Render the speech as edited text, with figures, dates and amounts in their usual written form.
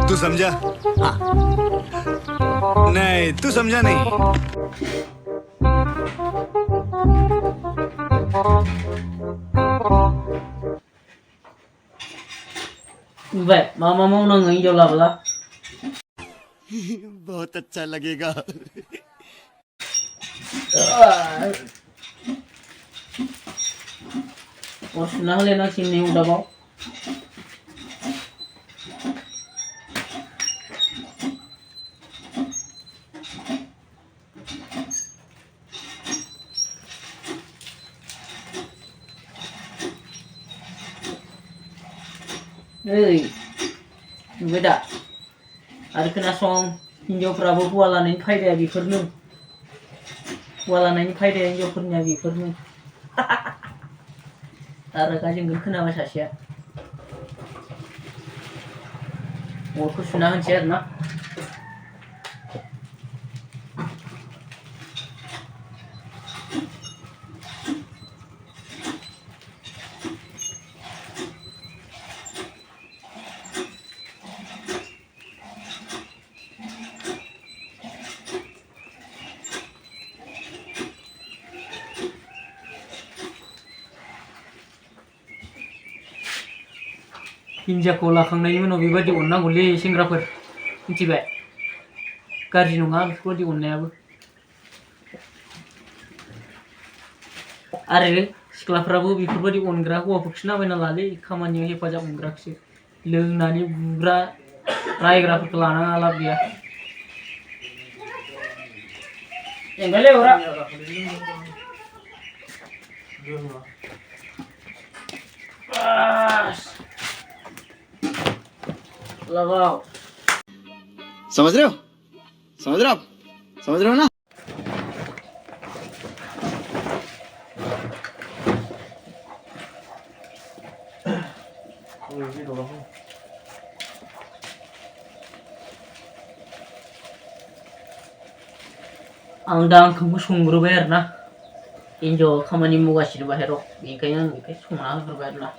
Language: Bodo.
तू समझा? हाँ। नहीं, तू समझा नहीं. Vậy mà mau nâng người vô làm là बहुत अच्छा लगेगा. Ủa nó lên nó xin nhiều đâu bố. Ơi beda ada kena song hinjauफ्राबो हौवा लानायनि फायदाया बेफोरनो हौवा लानायनि फायदाया हिनजावफोरनिया बेफोरनो आरो गाजोंगोन खोनाबाय सासेया अरखौ सुना होनसै आरोना हिन्जावखौ लाखांनायनि उनाव बेबायदि अननांगौलै सेंग्राफोर मिथिबाय गाज्रि नङा बेफोरबायदि अननायाबो आरो सिख्लाफ्राबो बेफोरबायदि अनग्रा हौवाफोरखौसो नामायना लालै खामानियाव हेफाजाब मोनग्राखौसो लोंनानै बुग्रा रायग्राफोरखौ लानाङा लाब गैया एंगारलै हरा लगाओ समझ रहे हो? समझ रहे हो आप? समझ रहे हो ना? आं दा ओंखामखौ संग्रोबाय आरोना हिन्जावआ खामानि मावगासिनो बाहेराव बेनिखायनो आं बेखौ संना होग्रोबाय आरोना